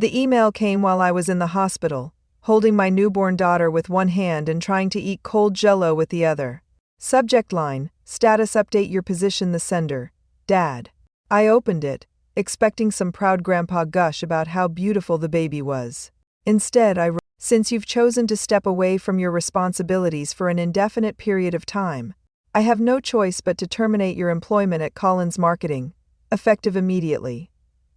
The email came while I was in the hospital, holding my newborn daughter with one hand and trying to eat cold jello with the other. Subject line, status update your position the sender, Dad. I opened it, expecting some proud grandpa gush about how beautiful the baby was. Instead, I wrote, since you've chosen to step away from your responsibilities for an indefinite period of time, I have no choice but to terminate your employment at Collins Marketing, effective immediately.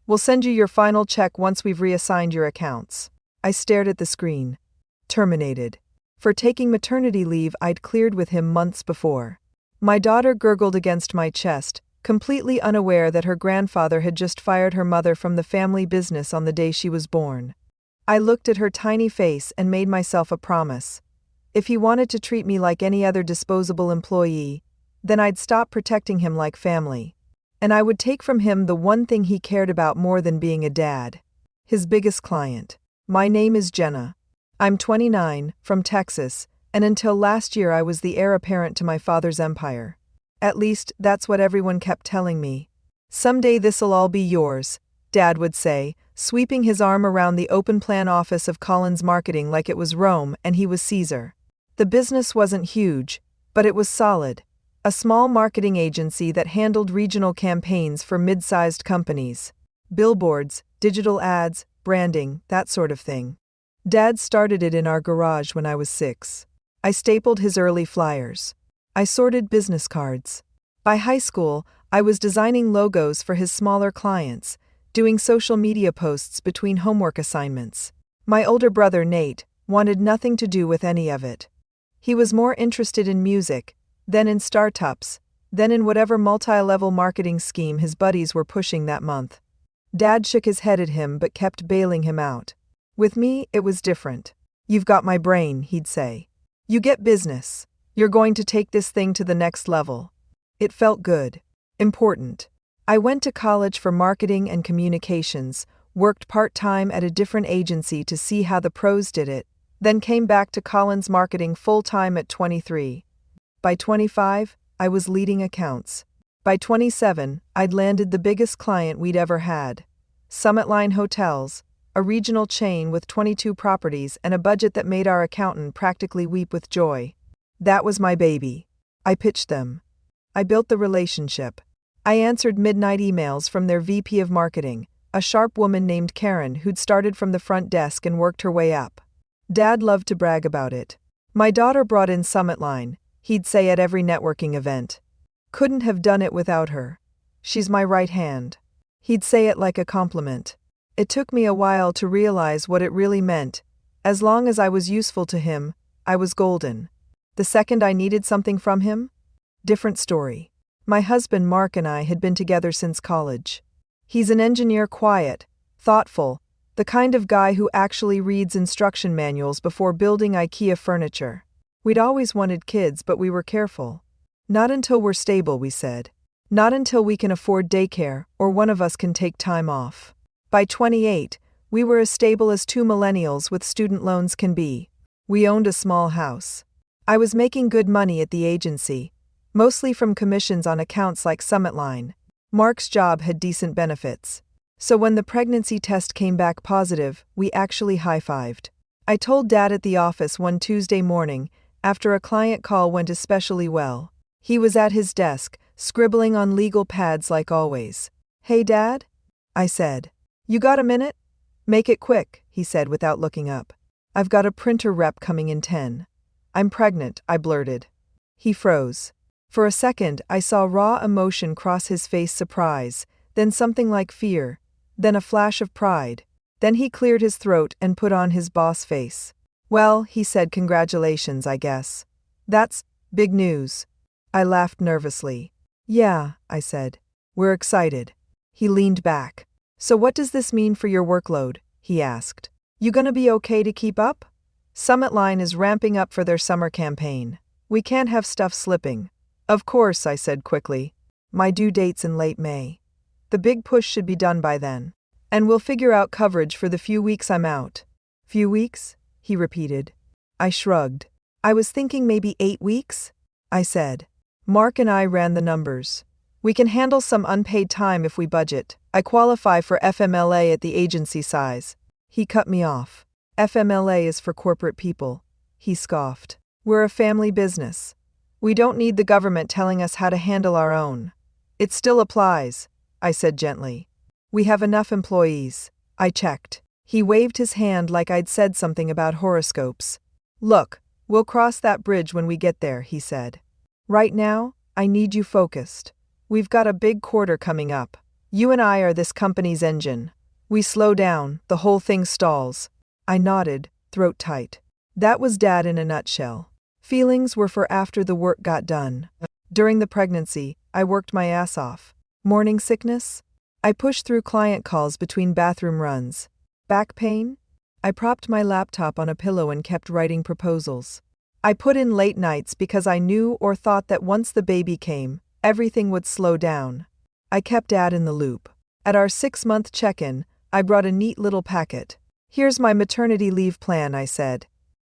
We'll send you your final check once we've reassigned your accounts. I stared at the screen. Terminated. For taking maternity leave I'd cleared with him months before. My daughter gurgled against my chest, completely unaware that her grandfather had just fired her mother from the family business on the day she was born. I looked at her tiny face and made myself a promise. If he wanted to treat me like any other disposable employee, then I'd stop protecting him like family. And I would take from him the one thing he cared about more than being a dad. His biggest client. My name is Jenna. I'm 29, from Texas, and until last year I was the heir apparent to my father's empire. At least, that's what everyone kept telling me. Someday this'll all be yours, Dad would say, sweeping his arm around the open-plan office of Collins Marketing like it was Rome and he was Caesar. The business wasn't huge, but it was solid. A small marketing agency that handled regional campaigns for mid-sized companies. Billboards, digital ads, branding, that sort of thing. Dad started it in our garage when I was 6. I stapled his early flyers. I sorted business cards. By high school, I was designing logos for his smaller clients, doing social media posts between homework assignments. My older brother, Nate, wanted nothing to do with any of it. He was more interested in music, then in startups, then in whatever multi-level marketing scheme his buddies were pushing that month. Dad shook his head at him but kept bailing him out. With me, it was different. You've got my brain, he'd say. You get business. You're going to take this thing to the next level. It felt good. Important. I went to college for marketing and communications, worked part-time at a different agency to see how the pros did it, then came back to Collins Marketing full-time at 23. By 25, I was leading accounts. By 27, I'd landed the biggest client we'd ever had. Summit Line Hotels, a regional chain with 22 properties and a budget that made our accountant practically weep with joy. That was my baby. I pitched them. I built the relationship. I answered midnight emails from their VP of marketing, a sharp woman named Karen who'd started from the front desk and worked her way up. Dad loved to brag about it. My daughter brought in Summit Line, he'd say at every networking event. Couldn't have done it without her. She's my right hand. He'd say it like a compliment. It took me a while to realize what it really meant. As long as I was useful to him, I was golden. The second I needed something from him? Different story. My husband Mark and I had been together since college. He's an engineer, quiet, thoughtful, the kind of guy who actually reads instruction manuals before building IKEA furniture. We'd always wanted kids, but we were careful. Not until we're stable, we said. Not until we can afford daycare or one of us can take time off. By 28, we were as stable as two millennials with student loans can be. We owned a small house. I was making good money at the agency, mostly from commissions on accounts like Summit Line. Mark's job had decent benefits. So when the pregnancy test came back positive, we actually high-fived. I told Dad at the office one Tuesday morning, after a client call went especially well. He was at his desk, scribbling on legal pads like always. "Hey, Dad?" I said. "You got a minute?" "Make it quick," he said without looking up. "I've got a printer rep coming in 10. I'm pregnant," I blurted. He froze. For a second, I saw raw emotion cross his face, surprise, then something like fear, then a flash of pride. Then he cleared his throat and put on his boss face. "Well," he said, "congratulations, I guess. That's big news." I laughed nervously. "Yeah," I said. "We're excited." He leaned back. "So what does this mean for your workload?" he asked. "You gonna be okay to keep up? Summit Line is ramping up for their summer campaign. We can't have stuff slipping." "Of course," I said quickly. "My due date's in late May. The big push should be done by then. And we'll figure out coverage for the few weeks I'm out." "Few weeks?" he repeated. I shrugged. "I was thinking maybe 8 weeks?" I said. "Mark and I ran the numbers. We can handle some unpaid time if we budget. I qualify for FMLA at the agency size. He cut me off. FMLA is for corporate people, he scoffed. We're a family business. We don't need the government telling us how to handle our own. It still applies, I said gently. We have enough employees. I checked. He waved his hand like I'd said something about horoscopes. Look, we'll cross that bridge when we get there, he said. Right now, I need you focused. We've got a big quarter coming up. You and I are this company's engine. We slow down, the whole thing stalls. I nodded, throat tight. That was Dad in a nutshell. Feelings were for after the work got done. During the pregnancy, I worked my ass off. Morning sickness? I pushed through client calls between bathroom runs. Back pain? I propped my laptop on a pillow and kept writing proposals. I put in late nights because I knew or thought that once the baby came, everything would slow down. I kept Dad in the loop. At our 6-month check-in, I brought a neat little packet. Here's my maternity leave plan, I said.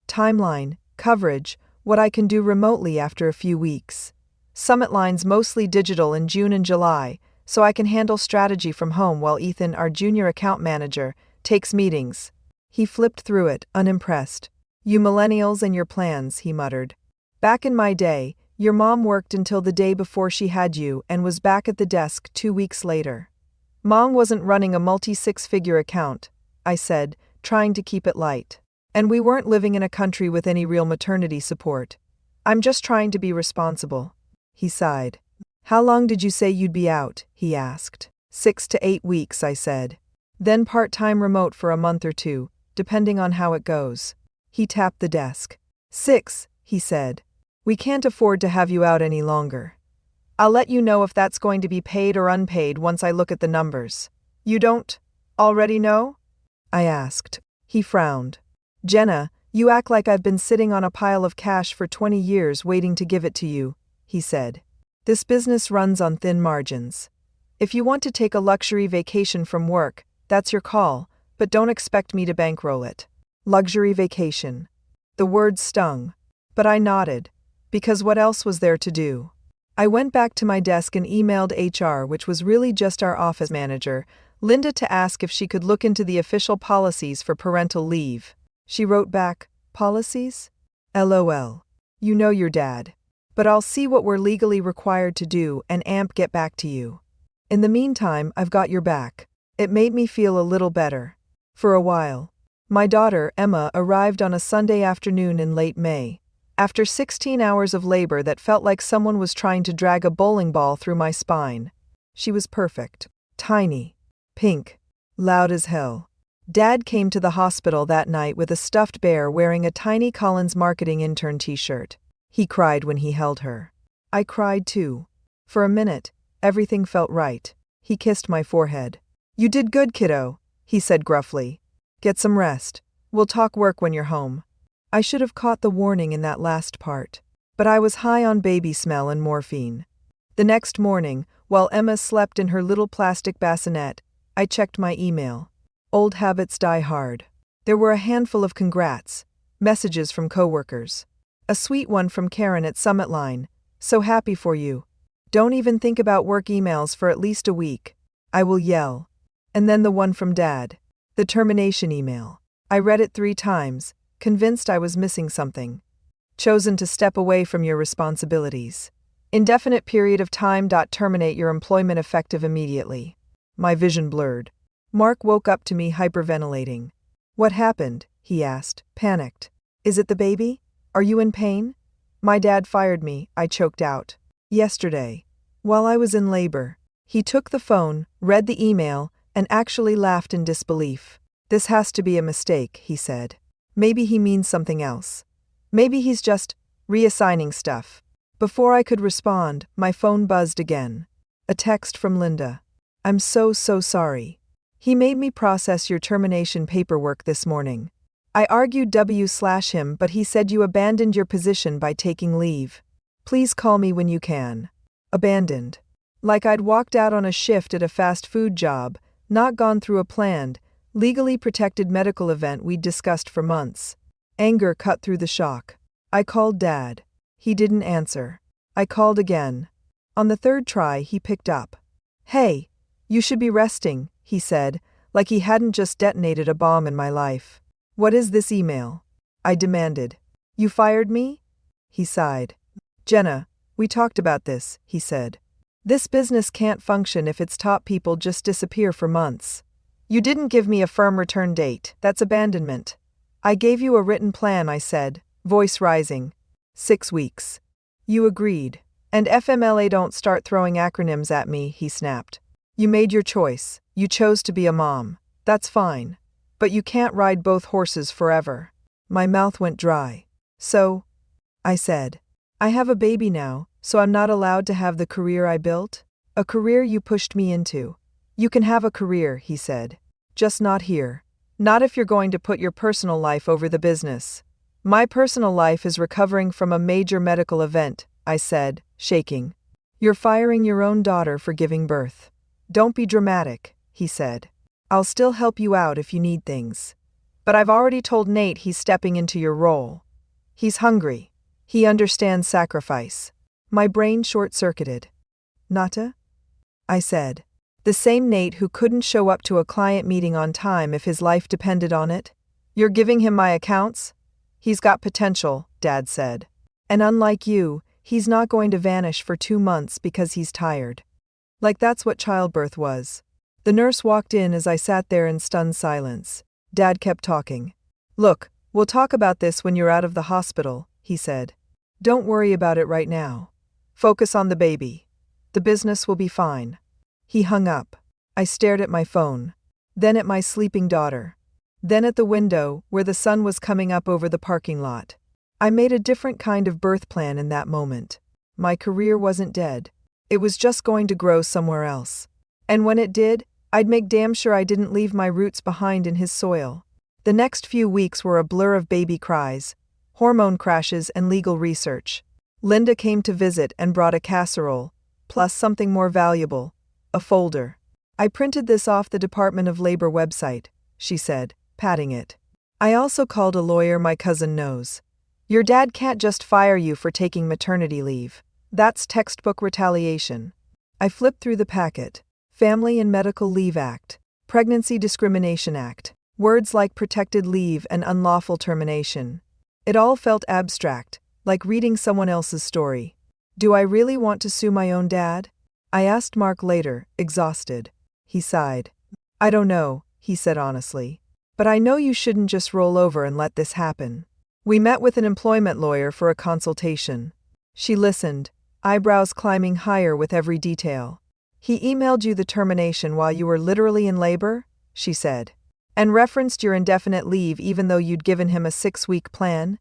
Timeline, coverage, what I can do remotely after a few weeks. Summit lines mostly digital in June and July, so I can handle strategy from home while Ethan, our junior account manager, takes meetings. He flipped through it, unimpressed. You millennials and your plans, he muttered. Back in my day, your mom worked until the day before she had you and was back at the desk 2 weeks later. Mom wasn't running a multi-6-figure account, I said, trying to keep it light. And we weren't living in a country with any real maternity support. I'm just trying to be responsible. He sighed. How long did you say you'd be out? He asked. 6 to 8 weeks, I said. Then part-time remote for a month or 2, depending on how it goes. He tapped the desk. 6, he said. We can't afford to have you out any longer. I'll let you know if that's going to be paid or unpaid once I look at the numbers. You don't already know? I asked. He frowned. Jenna, you act like I've been sitting on a pile of cash for 20 years waiting to give it to you, he said. This business runs on thin margins. If you want to take a luxury vacation from work, that's your call, but don't expect me to bankroll it. Luxury vacation. The word stung. But I nodded, because what else was there to do? I went back to my desk and emailed HR, which was really just our office manager, Linda, to ask if she could look into the official policies for parental leave. She wrote back, policies? LOL. You know your dad. But I'll see what we're legally required to do and get back to you. In the meantime, I've got your back. It made me feel a little better. For a while. My daughter, Emma, arrived on a Sunday afternoon in late May. After 16 hours of labor that felt like someone was trying to drag a bowling ball through my spine. She was perfect. Tiny. Pink. Loud as hell. Dad came to the hospital that night with a stuffed bear wearing a tiny Collins marketing intern t-shirt. He cried when he held her. I cried too. For a minute, everything felt right. He kissed my forehead. You did good, kiddo, he said gruffly. Get some rest. We'll talk work when you're home. I should have caught the warning in that last part. But I was high on baby smell and morphine. The next morning, while Emma slept in her little plastic bassinet, I checked my email. Old habits die hard. There were a handful of congrats, messages from coworkers. A sweet one from Karen at Summit Line. So happy for you. Don't even think about work emails for at least a week. I will yell. And then the one from Dad. The termination email. I read it 3 times, convinced I was missing something. Chosen to step away from your responsibilities. Indefinite period of time. Terminate your employment effective immediately. My vision blurred. Mark woke up to me hyperventilating. What happened? He asked, panicked. Is it the baby? Are you in pain? My dad fired me, I choked out. Yesterday. While I was in labor. He took the phone, read the email, and actually laughed in disbelief. This has to be a mistake, he said. Maybe he means something else. Maybe he's just reassigning stuff. Before I could respond, my phone buzzed again. A text from Linda. I'm so sorry. He made me process your termination paperwork this morning. I argued him, but he said you abandoned your position by taking leave. Please call me when you can. Abandoned. Like I'd walked out on a shift at a fast food job, not gone through a planned, legally protected medical event we'd discussed for months. Anger cut through the shock. I called Dad. He didn't answer. I called again. On the 3rd try, he picked up. Hey, you should be resting, he said, like he hadn't just detonated a bomb in my life. "What is this email?" I demanded. "You fired me?" He sighed. "Jenna, we talked about this," he said. "This business can't function if its top people just disappear for months. You didn't give me a firm return date. That's abandonment." "I gave you a written plan," I said, voice rising. 6 weeks. "You agreed. And FMLA don't start throwing acronyms at me," he snapped. "You made your choice. You chose to be a mom. That's fine. But you can't ride both horses forever." My mouth went dry. "So?" I said. "I have a baby now, so I'm not allowed to have the career I built?" "A career you pushed me into." "You can have a career," he said. "Just not here. Not if you're going to put your personal life over the business." "My personal life is recovering from a major medical event," I said, shaking. "You're firing your own daughter for giving birth." "Don't be dramatic," he said. "I'll still help you out if you need things. But I've already told Nate he's stepping into your role. He's hungry. He understands sacrifice." My brain short-circuited. "Nata?" I said. "The same Nate who couldn't show up to a client meeting on time if his life depended on it? You're giving him my accounts?" "He's got potential," Dad said. "And unlike you, he's not going to vanish for 2 months because he's tired." Like that's what childbirth was. The nurse walked in as I sat there in stunned silence. Dad kept talking. "Look, we'll talk about this when you're out of the hospital," he said. "Don't worry about it right now. Focus on the baby. The business will be fine." He hung up. I stared at my phone. Then at my sleeping daughter. Then at the window, where the sun was coming up over the parking lot. I made a different kind of birth plan in that moment. My career wasn't dead. It was just going to grow somewhere else. And when it did, I'd make damn sure I didn't leave my roots behind in his soil. The next few weeks were a blur of baby cries, hormone crashes, and legal research. Linda came to visit and brought a casserole, plus something more valuable, a folder. "I printed this off the Department of Labor website," she said, patting it. "I also called a lawyer my cousin knows. Your dad can't just fire you for taking maternity leave. That's textbook retaliation." I flipped through the packet. Family and Medical Leave Act, Pregnancy Discrimination Act, words like protected leave and unlawful termination. It all felt abstract, like reading someone else's story. Do I really want to sue my own dad? I asked Mark later, exhausted. He sighed. "I don't know," he said honestly. "But I know you shouldn't just roll over and let this happen." We met with an employment lawyer for a consultation. She listened, eyebrows climbing higher with every detail. "He emailed you the termination while you were literally in labor?" she said. "And referenced your indefinite leave even though you'd given him a 6-week plan?"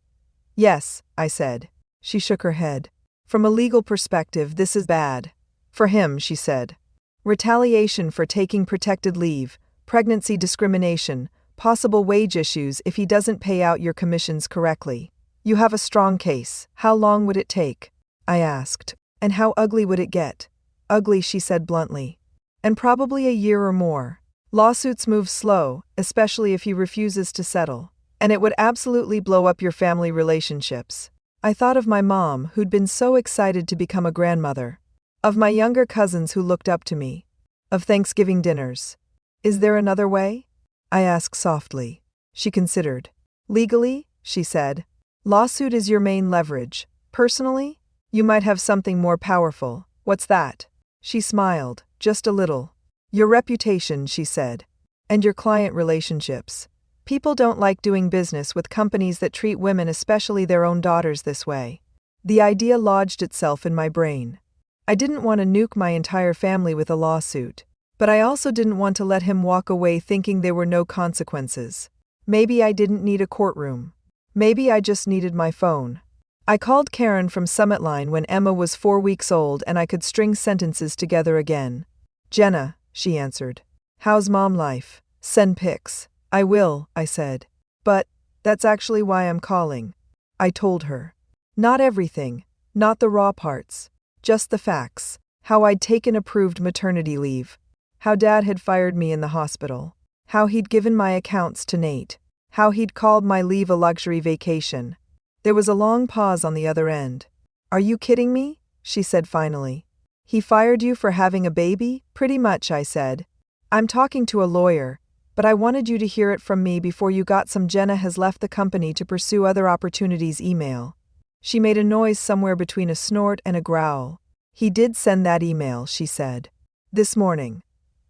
"Yes," I said. She shook her head. "From a legal perspective, this is bad. For him," she said. "Retaliation for taking protected leave, pregnancy discrimination, possible wage issues if he doesn't pay out your commissions correctly. You have a strong case. How long would it take?" I asked. "And how ugly would it get?" "Ugly," she said bluntly. "And probably a year or more. Lawsuits move slow, especially if he refuses to settle. And it would absolutely blow up your family relationships." I thought of my mom, who'd been so excited to become a grandmother. Of my younger cousins who looked up to me. Of Thanksgiving dinners. "Is there another way?" I asked softly. She considered. "Legally," she said, "lawsuit is your main leverage. Personally, you might have something more powerful." "What's that?" She smiled, just a little. "Your reputation," she said. "And your client relationships. People don't like doing business with companies that treat women, especially their own daughters, this way." The idea lodged itself in my brain. I didn't want to nuke my entire family with a lawsuit. But I also didn't want to let him walk away thinking there were no consequences. Maybe I didn't need a courtroom. Maybe I just needed my phone. I called Karen from Summit Line when Emma was 4 weeks old and I could string sentences together again. "Jenna," she answered. "How's mom life? Send pics." "I will," I said. "But, that's actually why I'm calling." I told her. Not everything, not the raw parts. Just the facts. How I'd taken approved maternity leave. How Dad had fired me in the hospital. How he'd given my accounts to Nate. How he'd called my leave a luxury vacation. There was a long pause on the other end. "Are you kidding me?" she said finally. "He fired you for having a baby?" "Pretty much," I said. "I'm talking to a lawyer. But I wanted you to hear it from me before you got some Jenna has left the company to pursue other opportunities email. She made a noise somewhere between a snort and a growl. He did send that email, she said. This morning.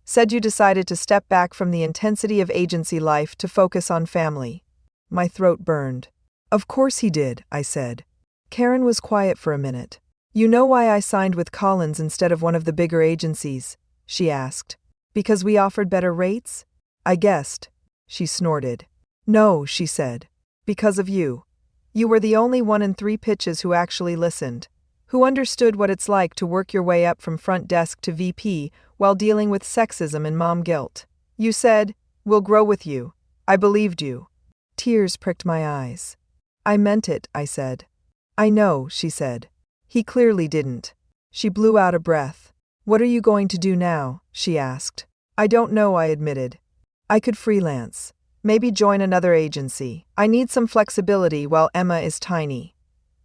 Said you decided to step back from the intensity of agency life to focus on family. My throat burned. Of course he did, I said. Karen was quiet for a minute. You know why I signed with Collins instead of one of the bigger agencies? She asked. Because we offered better rates? I guessed. She snorted. No, she said. Because of you. You were the only one in 3 pitches who actually listened, who understood what it's like to work your way up from front desk to VP while dealing with sexism and mom guilt. You said, we'll grow with you. I believed you. Tears pricked my eyes. I meant it, I said. I know, she said. He clearly didn't. She blew out a breath. What are you going to do now? She asked. I don't know, I admitted. I could freelance. Maybe join another agency. I need some flexibility while Emma is tiny.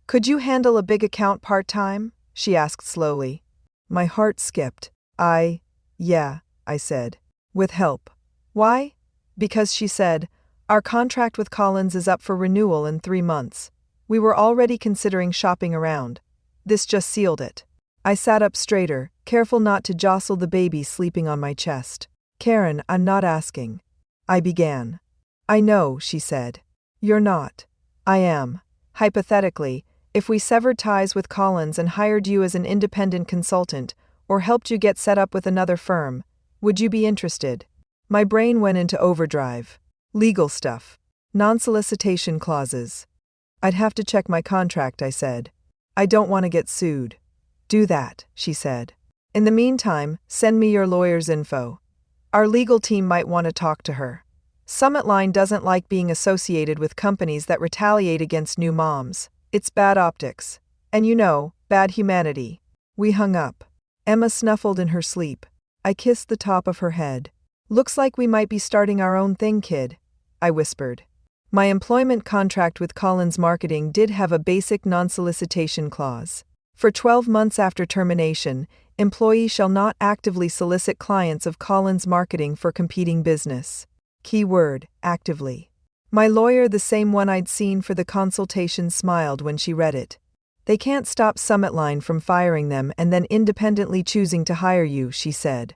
Could you handle a big account part-time? She asked slowly. My heart skipped. Yeah, I said. With help. Why? Because she said, our contract with Collins is up for renewal in 3 months. We were already considering shopping around. This just sealed it. I sat up straighter, careful not to jostle the baby sleeping on my chest. Karen, I'm not asking. I began. I know, she said. You're not. I am. Hypothetically, if we severed ties with Collins and hired you as an independent consultant, or helped you get set up with another firm, would you be interested? My brain went into overdrive. Legal stuff. Non-solicitation clauses. I'd have to check my contract, I said. I don't want to get sued. Do that, she said. In the meantime, send me your lawyer's info. Our legal team might want to talk to her. Summit Line doesn't like being associated with companies that retaliate against new moms. It's bad optics. And bad humanity. We hung up. Emma snuffled in her sleep. I kissed the top of her head. Looks like we might be starting our own thing, kid, I whispered. My employment contract with Collins Marketing did have a basic non-solicitation clause. For 12 months after termination, employee shall not actively solicit clients of Collins Marketing for competing business. Keyword, actively. My lawyer, the same one I'd seen for the consultation, smiled when she read it. They can't stop Summit Line from firing them and then independently choosing to hire you, she said.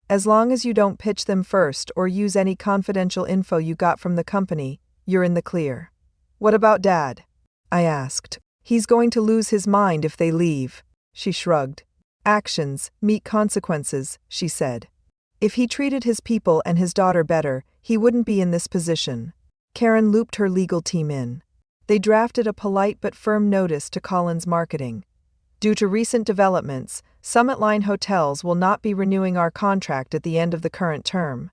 As long as you don't pitch them first or use any confidential info you got from the company, you're in the clear. What about Dad? I asked. He's going to lose his mind if they leave. She shrugged. Actions meet consequences, she said. If he treated his people and his daughter better, he wouldn't be in this position. Karen looped her legal team in. They drafted a polite but firm notice to Collins Marketing. Due to recent developments, Summit Line Hotels will not be renewing our contract at the end of the current term.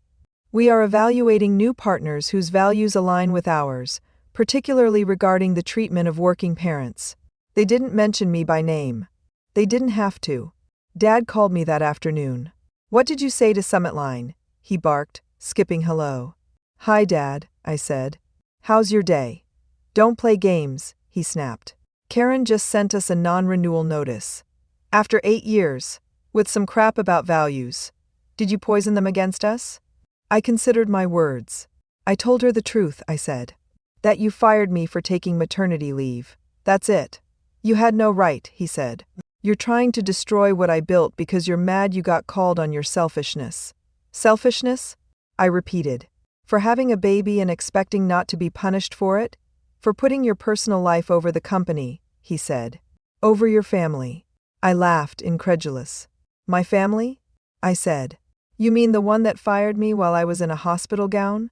We are evaluating new partners whose values align with ours, particularly regarding the treatment of working parents. They didn't mention me by name. They didn't have to. Dad called me that afternoon. What did you say to Summit Line? He barked, skipping hello. Hi, Dad, I said. How's your day? Don't play games, he snapped. Karen just sent us a non-renewal notice. After 8 years, with some crap about values. Did you poison them against us? I considered my words. I told her the truth, I said. That you fired me for taking maternity leave. That's it. You had no right, he said. You're trying to destroy what I built because you're mad you got called on your selfishness. Selfishness? I repeated. For having a baby and expecting not to be punished for it? For putting your personal life over the company, he said. Over your family. I laughed, incredulous. My family? I said. You mean the one that fired me while I was in a hospital gown?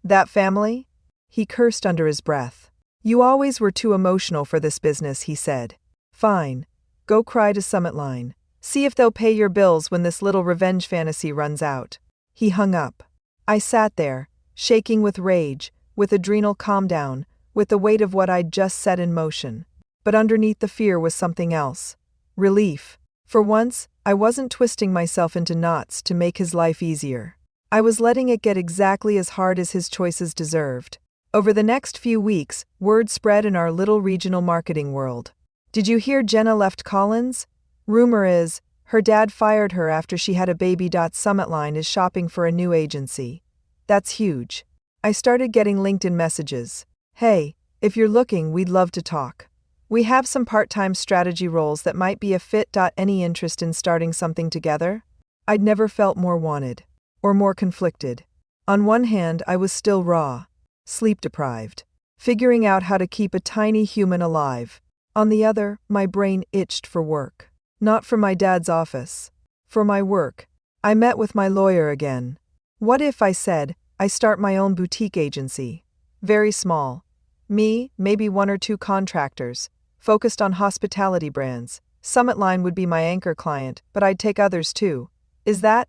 That family? He cursed under his breath. You always were too emotional for this business, he said. Fine. Go cry to Summit Line. See if they'll pay your bills when this little revenge fantasy runs out. He hung up. I sat there, shaking with rage, with adrenal calm down, with the weight of what I'd just set in motion. But underneath the fear was something else. Relief. For once, I wasn't twisting myself into knots to make his life easier. I was letting it get exactly as hard as his choices deserved. Over the next few weeks, word spread in our little regional marketing world. Did you hear Jenna left Collins? Rumor is, her dad fired her after she had a baby. Summit Line is shopping for a new agency. That's huge. I started getting LinkedIn messages. Hey, if you're looking, we'd love to talk. We have some part-time strategy roles that might be a fit. Any interest in starting something together? I'd never felt more wanted. Or more conflicted. On one hand, I was still raw, sleep-deprived, figuring out how to keep a tiny human alive. On the other, my brain itched for work. Not for my dad's office. For my work. I met with my lawyer again. What if, I said, I start my own boutique agency? Very small. Me, maybe 1 or 2 contractors, focused on hospitality brands. Summit Line would be my anchor client, but I'd take others too. Is that?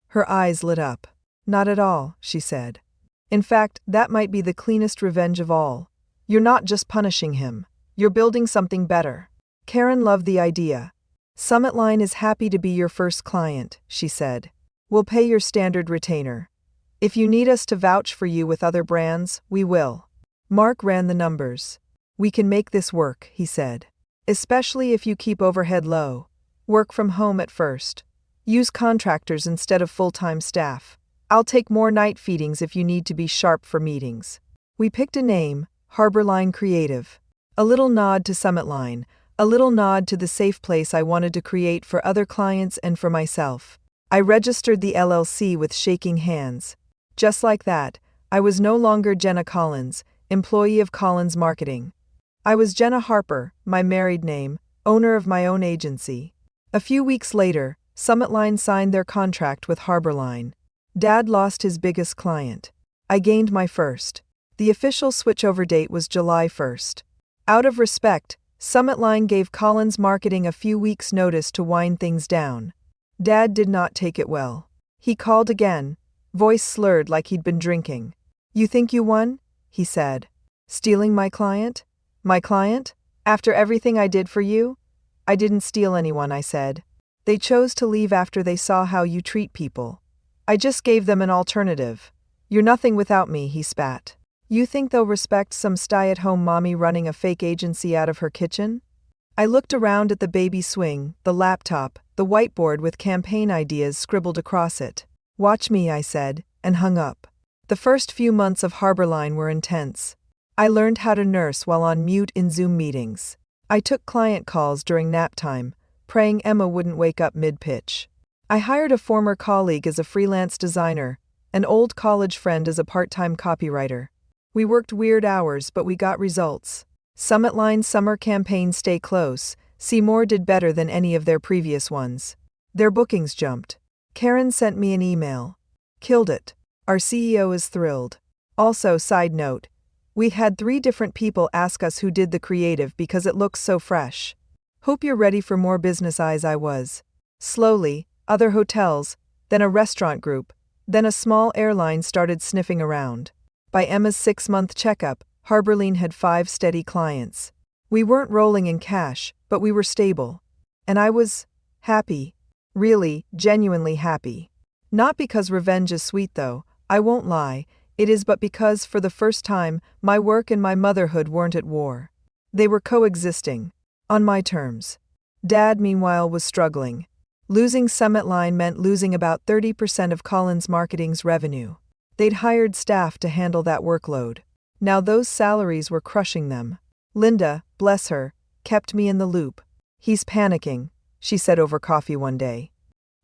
Her eyes lit up. Not at all, she said. In fact, that might be the cleanest revenge of all. You're not just punishing him. You're building something better. Karen loved the idea. Summit Line is happy to be your first client, she said. We'll pay your standard retainer. If you need us to vouch for you with other brands, we will. Mark ran the numbers. We can make this work, he said. Especially if you keep overhead low. Work from home at first. Use contractors instead of full-time staff. I'll take more night feedings if you need to be sharp for meetings. We picked a name, Harborline Creative. A little nod to Summit Line, a little nod to the safe place I wanted to create for other clients and for myself. I registered the LLC with shaking hands. Just like that, I was no longer Jenna Collins, employee of Collins Marketing. I was Jenna Harper, my married name, owner of my own agency. A few weeks later, Summit Line signed their contract with Harborline. Dad lost his biggest client. I gained my first. The official switchover date was July 1st. Out of respect, Summit Line gave Collins Marketing a few weeks' notice to wind things down. Dad did not take it well. He called again, voice slurred like he'd been drinking. You think you won? He said. Stealing my client? My client? After everything I did for you? I didn't steal anyone, I said. They chose to leave after they saw how you treat people. I just gave them an alternative. You're nothing without me, he spat. You think they'll respect some stay-at-home mommy running a fake agency out of her kitchen? I looked around at the baby swing, the laptop, the whiteboard with campaign ideas scribbled across it. Watch me, I said, and hung up. The first few months of Harborline were intense. I learned how to nurse while on mute in Zoom meetings. I took client calls during nap time, praying Emma wouldn't wake up mid-pitch. I hired a former colleague as a freelance designer, an old college friend as a part-time copywriter. We worked weird hours, but we got results. Summit Line's summer campaign Stay Close, Seymour did better than any of their previous ones. Their bookings jumped. Karen sent me an email. Killed it. Our CEO is thrilled. Also, side note, we had 3 different people ask us who did the creative because it looks so fresh. Hope you're ready for more business eyes. I was. Slowly, other hotels, then a restaurant group, then a small airline started sniffing around. By Emma's 6-month checkup, Harborline had 5 steady clients. We weren't rolling in cash, but we were stable. And I was happy. Really, genuinely happy. Not because revenge is sweet though, I won't lie, it is but because, for the first time, my work and my motherhood weren't at war. They were coexisting. On my terms. Dad, meanwhile, was struggling. Losing Summit Line meant losing about 30% of Collins Marketing's revenue. They'd hired staff to handle that workload. Now those salaries were crushing them. Linda, bless her, kept me in the loop. He's panicking, she said over coffee one day.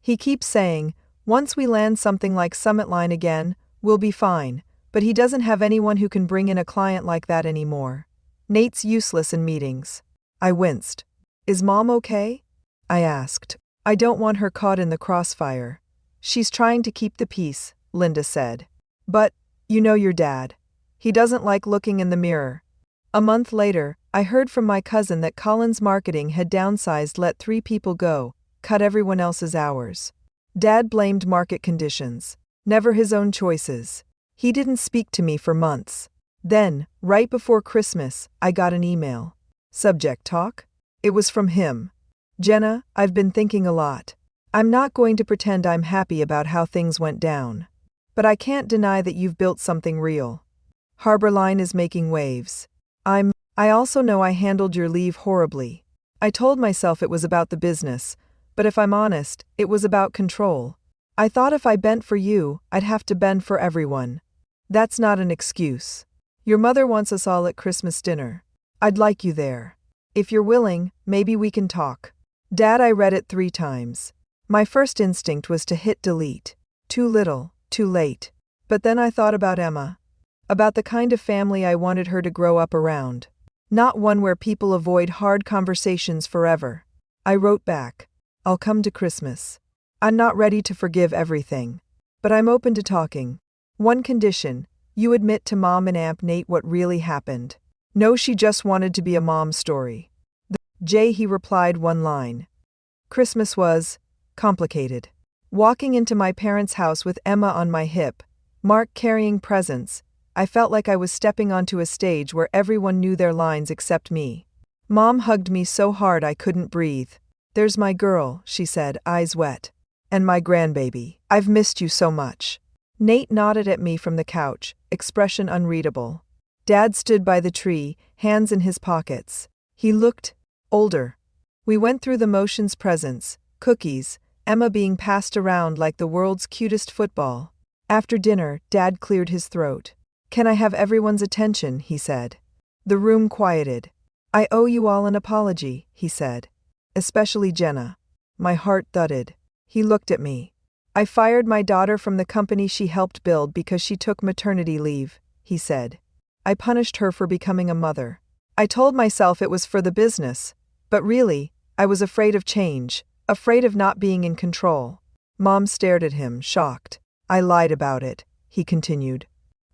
He keeps saying, once we land something like Summit Line again, we'll be fine, but he doesn't have anyone who can bring in a client like that anymore. Nate's useless in meetings. I winced. Is Mom okay? I asked. I don't want her caught in the crossfire. She's trying to keep the peace, Linda said. But, you know your dad. He doesn't like looking in the mirror. A month later, I heard from my cousin that Collins Marketing had downsized, let 3 people go, cut everyone else's hours. Dad blamed market conditions, never his own choices. He didn't speak to me for months. Then, right before Christmas, I got an email. Subject talk? It was from him. Jenna, I've been thinking a lot. I'm not going to pretend I'm happy about how things went down. But I can't deny that you've built something real. Harborline is making waves. I also know I handled your leave horribly. I told myself it was about the business, but if I'm honest, it was about control. I thought if I bent for you, I'd have to bend for everyone. That's not an excuse. Your mother wants us all at Christmas dinner. I'd like you there. If you're willing, maybe we can talk. Dad, I read it 3 times. My first instinct was to hit delete. Too little, too late. But then I thought about Emma. About the kind of family I wanted her to grow up around. Not one where people avoid hard conversations forever. I wrote back, I'll come to Christmas. I'm not ready to forgive everything. But I'm open to talking. One condition, you admit to Mom and Aunt Nate what really happened. No, she just wanted to be a mom story. Jay, he replied, one line. Christmas was complicated. Walking into my parents' house with Emma on my hip, Mark carrying presents, I felt like I was stepping onto a stage where everyone knew their lines except me. Mom hugged me so hard I couldn't breathe. There's my girl, she said, eyes wet. And my grandbaby. I've missed you so much. Nate nodded at me from the couch, expression unreadable. Dad stood by the tree, hands in his pockets. He looked older. We went through the motions, presents, cookies, Emma being passed around like the world's cutest football. After dinner, Dad cleared his throat. Can I have everyone's attention, he said. The room quieted. I owe you all an apology, he said. Especially Jenna. My heart thudded. He looked at me. I fired my daughter from the company she helped build because she took maternity leave, he said. I punished her for becoming a mother. I told myself it was for the business, but really, I was afraid of change, afraid of not being in control. Mom stared at him, shocked. I lied about it, he continued.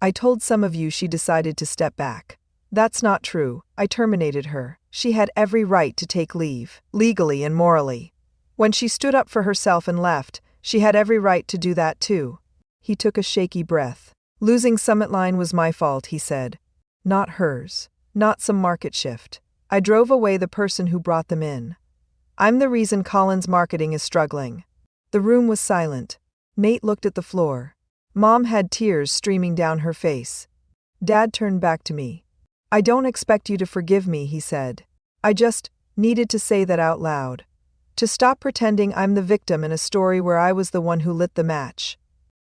I told some of you she decided to step back. That's not true. I terminated her. She had every right to take leave, legally and morally. When she stood up for herself and left, she had every right to do that too. He took a shaky breath. Losing Summit Line was my fault, he said. Not hers. Not some market shift. I drove away the person who brought them in. I'm the reason Colin's marketing is struggling. The room was silent. Nate looked at the floor. Mom had tears streaming down her face. Dad turned back to me. I don't expect you to forgive me, he said. I just needed to say that out loud. To stop pretending I'm the victim in a story where I was the one who lit the match.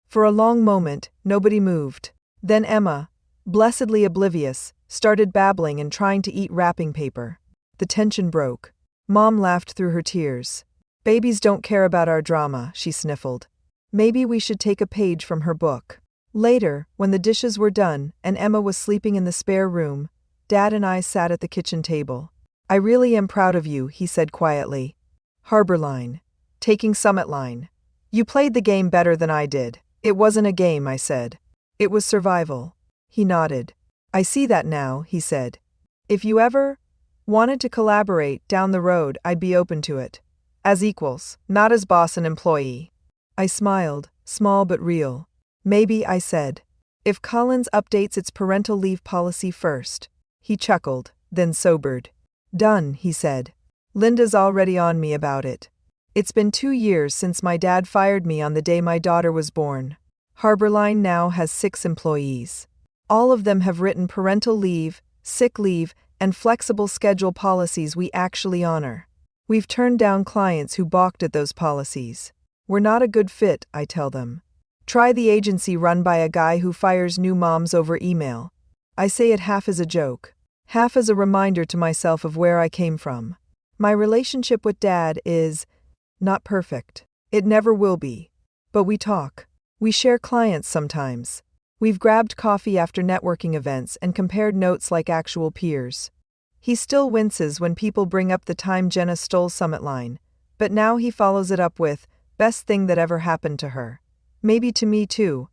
For a long moment, nobody moved. Then Emma, blessedly oblivious, started babbling and trying to eat wrapping paper. The tension broke. Mom laughed through her tears. Babies don't care about our drama, she sniffled. Maybe we should take a page from her book. Later, when the dishes were done and Emma was sleeping in the spare room, Dad and I sat at the kitchen table. I really am proud of you, he said quietly. Harbor Line. Taking Summit Line. You played the game better than I did. It wasn't a game, I said. It was survival. He nodded. I see that now, he said. If you ever wanted to collaborate down the road, I'd be open to it. As equals, not as boss and employee. I smiled, small but real. Maybe, I said. If Collins updates its parental leave policy first. He chuckled, then sobered. Done, he said. Linda's already on me about it. It's been 2 years since my dad fired me on the day my daughter was born. Harborline now has 6 employees. All of them have written parental leave, sick leave, and flexible schedule policies we actually honor. We've turned down clients who balked at those policies. We're not a good fit, I tell them. Try the agency run by a guy who fires new moms over email. I say it half as a joke, half as a reminder to myself of where I came from. My relationship with Dad is not perfect. It never will be. But we talk. We share clients sometimes. We've grabbed coffee after networking events and compared notes like actual peers. He still winces when people bring up the time Jenna stole Summit Line, but now he follows it up with, best thing that ever happened to her. Maybe to me too.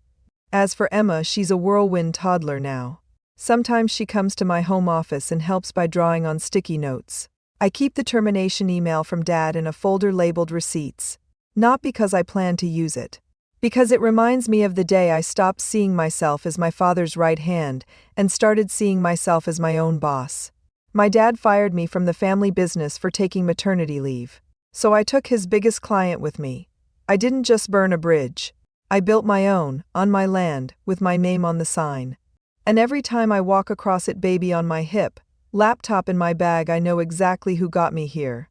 As for Emma, she's a whirlwind toddler now. Sometimes she comes to my home office and helps by drawing on sticky notes. I keep the termination email from Dad in a folder labeled receipts. Not because I plan to use it. Because it reminds me of the day I stopped seeing myself as my father's right hand and started seeing myself as my own boss. My dad fired me from the family business for taking maternity leave. So I took his biggest client with me. I didn't just burn a bridge. I built my own, on my land, with my name on the sign. And every time I walk across it, baby on my hip, laptop in my bag, I know exactly who got me here.